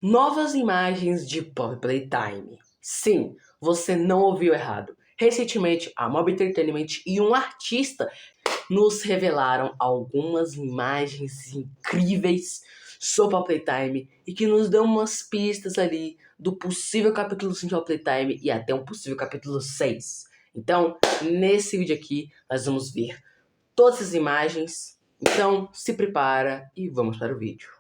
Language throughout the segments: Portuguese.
Novas imagens de Pop Playtime. Sim, você não ouviu errado. Recentemente, a Mob Entertainment e um artista nos revelaram algumas imagens incríveis sobre Pop Playtime e que nos dão umas pistas ali do possível capítulo 5 de Pop Playtime e até um possível capítulo 6. Então, nesse vídeo aqui, nós vamos ver todas as imagens. Então, se prepara e vamos para o vídeo.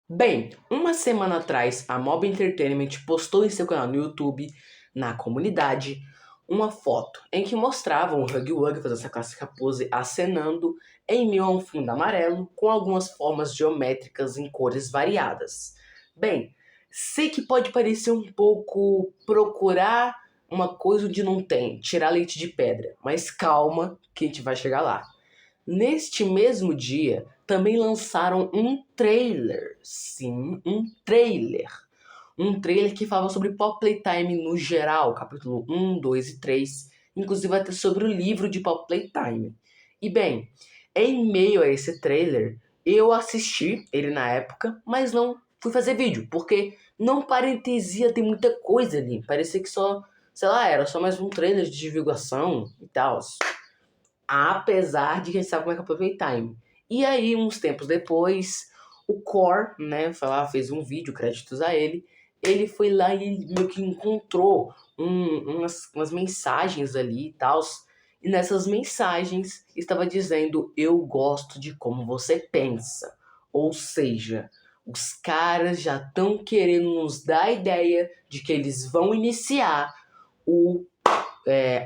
Bem, uma semana atrás, a Mob Entertainment postou em seu canal no YouTube, na comunidade, uma foto em que mostravam o Huggy Wuggy fazendo essa clássica pose acenando em meio a um fundo amarelo com algumas formas geométricas em cores variadas. Bem, sei que pode parecer um pouco procurar uma coisa onde não tem, tirar leite de pedra, mas calma que a gente vai chegar lá. Neste mesmo dia, também lançaram um trailer. Sim, um trailer. Um trailer que falava sobre Pop Playtime no geral, capítulo 1, 2 e 3. Inclusive até sobre o livro de Pop Playtime. E bem, em meio a esse trailer, eu assisti ele na época, mas não fui fazer vídeo, porque não parecia ter muita coisa ali. Parecia que só, sei lá, era só mais um trailer de divulgação e tal. Apesar de que a gente sabe como é que é o Playtime. E aí, uns tempos depois, o Core, né, fez um vídeo, créditos a ele foi lá e meio que encontrou umas mensagens ali e tal. E nessas mensagens estava dizendo: eu gosto de como você pensa. Ou seja, os caras já estão querendo nos dar a ideia de que eles vão iniciar o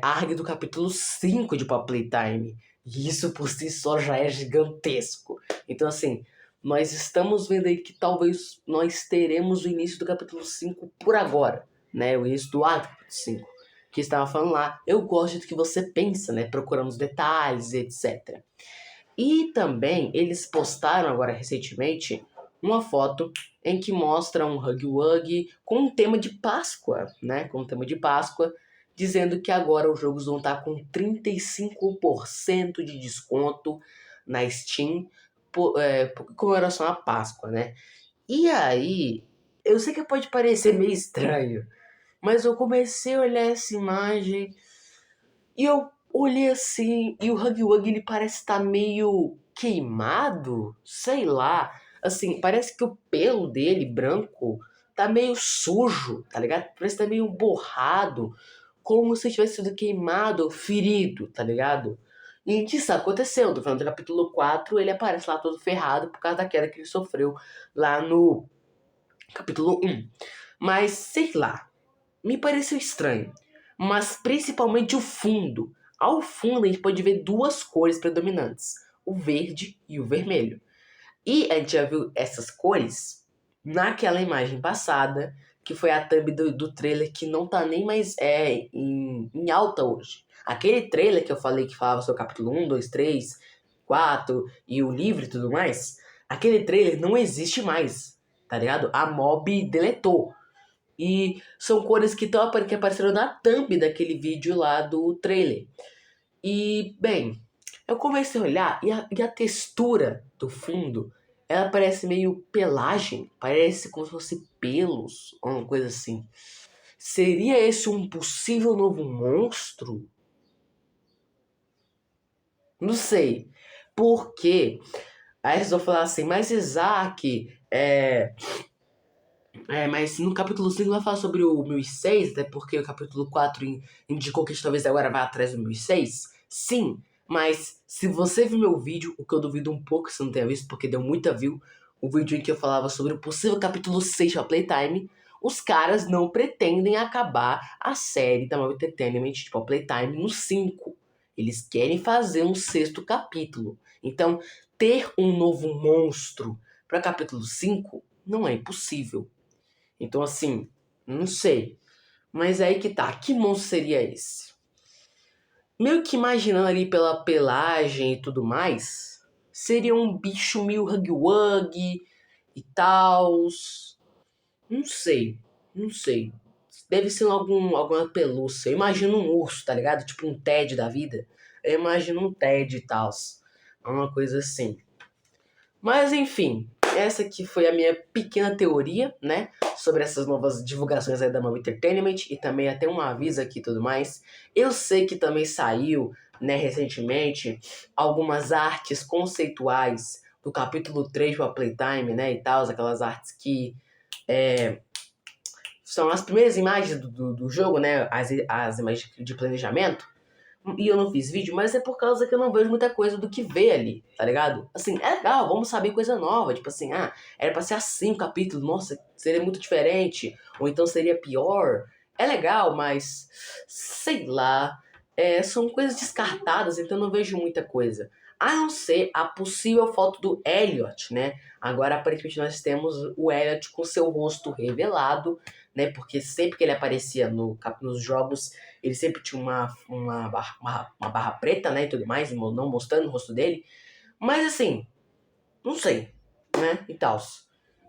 ARG do capítulo 5 de Pop Playtime. E isso por si só já é gigantesco. Então, assim, nós estamos vendo aí que talvez nós teremos o início do capítulo 5 por agora, né? O início do ARG do capítulo 5. Que estava falando lá, eu gosto do que você pensa, né? Procurando os detalhes, etc. E também eles postaram agora recentemente uma foto em que mostra um Huggy Wuggy com um tema de Páscoa, né? Com um tema de Páscoa, dizendo que agora os jogos vão estar com 35% de desconto na Steam com relação à Páscoa, né? E aí, eu sei que pode parecer meio estranho, mas eu comecei a olhar essa imagem e eu olhei assim, e o Huggy Wuggy ele parece estar meio queimado, sei lá. Assim, parece que o pelo dele, branco, tá meio sujo, tá ligado? Parece que tá meio borrado, como se tivesse sido queimado ou ferido, tá ligado? E isso aconteceu, no final do capítulo 4, ele aparece lá todo ferrado por causa da queda que ele sofreu lá no capítulo 1. Mas, sei lá, me pareceu estranho, mas principalmente o fundo. Ao fundo a gente pode ver duas cores predominantes, o verde e o vermelho. E a gente já viu essas cores naquela imagem passada, que foi a thumb do trailer que não tá nem mais em alta hoje. Aquele trailer que eu falei que falava sobre o capítulo 1, 2, 3, 4 e o livro e tudo mais, aquele trailer não existe mais, tá ligado? A Mob deletou. E são cores que apareceram na thumb daquele vídeo lá do trailer. E, bem, eu comecei a olhar e a textura do fundo, ela parece meio pelagem, parece como se fosse pelos, ou uma coisa assim. Seria esse um possível novo monstro? Não sei. Porque aí eles vão falar assim, mas Isaac, mas no capítulo 5 vai falar sobre o 1006, até porque o capítulo 4 indicou que a gente talvez agora vá atrás do 1006. Sim, mas se você viu meu vídeo, o que eu duvido um pouco que você não tenha visto, porque deu muita view, o vídeo em que eu falava sobre o possível capítulo 6 da Playtime, os caras não pretendem acabar a série da Marvel Entertainment, tipo a Playtime, no 5. Eles querem fazer um sexto capítulo. Então, ter um novo monstro para capítulo 5 não é impossível. Então, assim, não sei. Mas aí que tá. Que monstro seria esse? Meio que imaginando ali pela pelagem e tudo mais, seria um bicho meio Huggy Wuggy e tal. Não sei. Não sei. Deve ser alguma pelúcia. Eu imagino um urso, tá ligado? Tipo um Ted da vida. Eu imagino um Ted e tal. Uma coisa assim. Mas enfim. essa aqui foi a minha pequena teoria, né? Sobre essas novas divulgações aí da Marvel Entertainment. E também até um aviso aqui e tudo mais. Eu sei que também saiu, né, recentemente, algumas artes conceituais do capítulo 3 para Playtime, né? E tal, aquelas artes que são as primeiras imagens do jogo, né? As imagens de planejamento. E eu não fiz vídeo, mas é por causa que eu não vejo muita coisa do que ver ali, tá ligado? Assim, é legal, vamos saber coisa nova. Tipo assim, era pra ser assim o capítulo, nossa, seria muito diferente. Ou então seria pior. É legal, mas sei lá. São coisas descartadas, então eu não vejo muita coisa. A não ser a possível foto do Elliot, né? Agora, aparentemente, nós temos o Elliot com seu rosto revelado, né? Porque sempre que ele aparecia nos jogos, ele sempre tinha uma barra preta, né, e tudo mais, não mostrando o rosto dele. Mas assim, não sei, né, e tal.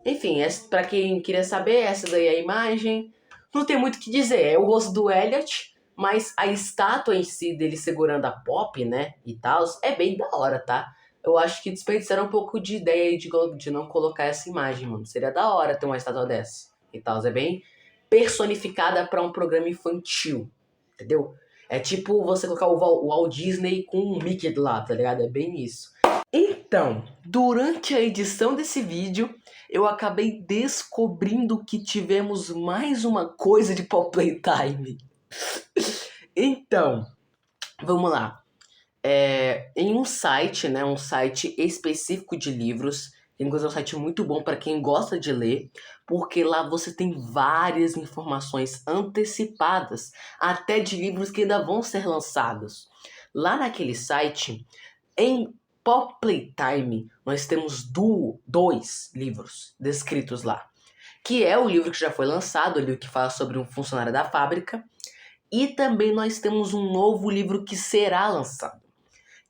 Enfim, pra quem queria saber, essa daí é a imagem. Não tem muito o que dizer, é o rosto do Elliot, mas a estátua em si dele segurando a Pop, né, e tal, é bem da hora, tá? Eu acho que desperdiçaram um pouco de ideia aí de não colocar essa imagem, mano. Seria da hora ter uma estátua dessa e tal. É bem personificada pra um programa infantil, entendeu? É tipo você colocar o Walt Disney com o Mickey do lado, tá ligado? É bem isso. Então, durante a edição desse vídeo, eu acabei descobrindo que tivemos mais uma coisa de Pop Playtime. Então, vamos lá. Em um site, né, um site específico de livros, inclusive é um site muito bom para quem gosta de ler, porque lá você tem várias informações antecipadas, até de livros que ainda vão ser lançados. Lá naquele site, em Pop Playtime, nós temos dois livros descritos lá, que é o livro que já foi lançado, o livro que fala sobre um funcionário da fábrica, e também nós temos um novo livro que será lançado,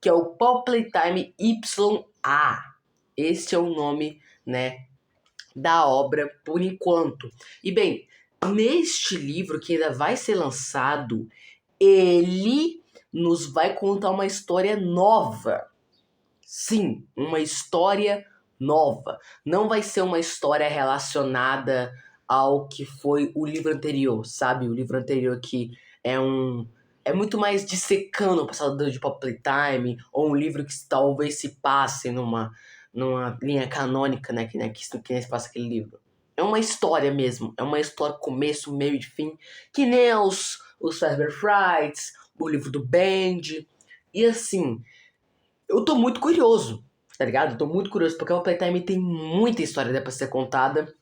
que é o Pop Playtime YA. Este é o nome, né, da obra por enquanto. E bem, neste livro que ainda vai ser lançado, ele nos vai contar uma história nova. Sim, uma história nova. Não vai ser uma história relacionada ao que foi o livro anterior, sabe? O livro anterior que é muito mais dissecando o passado de Pop Playtime, ou um livro que talvez se passe numa linha canônica, né? Que nem se passa aquele livro. É uma história mesmo. É uma história começo, meio e fim. Que nem os Fazbear Frights, o livro do Band. E assim, eu tô muito curioso, tá ligado? Eu tô muito curioso, porque o Playtime tem muita história pra ser contada.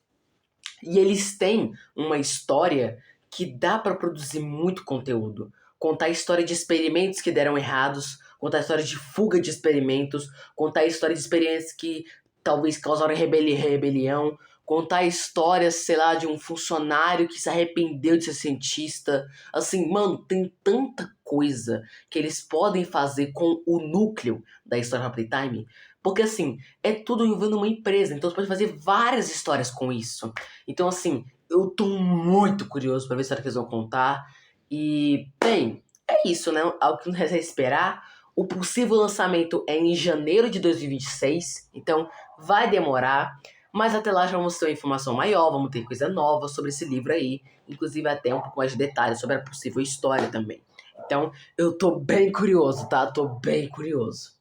E eles têm uma história que dá pra produzir muito conteúdo. Contar a história de experimentos que deram errados, contar a história de fuga de experimentos, contar a história de experiências que talvez causaram rebelião, contar a história, sei lá, de um funcionário que se arrependeu de ser cientista. Assim, mano, tem tanta coisa que eles podem fazer com o núcleo da história do Playtime. Porque, assim, é tudo envolvendo uma empresa, então você pode fazer várias histórias com isso. Então, assim, eu tô muito curioso pra ver a história que eles vão contar. E, bem, é isso, né? Algo que não resta esperar. O possível lançamento é em janeiro de 2026, então vai demorar. Mas até lá já vamos ter uma informação maior, vamos ter coisa nova sobre esse livro aí. Inclusive até um pouco mais de detalhes sobre a possível história também. Então, eu tô bem curioso, tá? Tô bem curioso.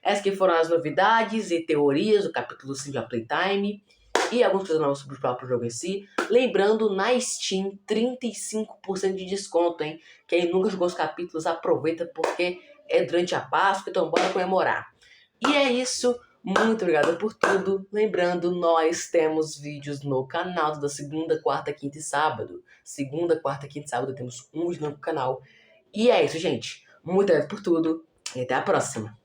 Essas que foram as novidades e teorias do capítulo 5 da Playtime e algumas coisas novas sobre o próprio jogo em si. Lembrando, na Steam, 35% de desconto, hein? Quem nunca jogou os capítulos, aproveita porque é durante a Páscoa, então bora comemorar. E é isso, muito obrigada por tudo. Lembrando, nós temos vídeos no canal da segunda, quarta, quinta e sábado. Segunda, quarta, quinta e sábado temos um vídeo no canal. E é isso, gente. Muito obrigado por tudo e até a próxima.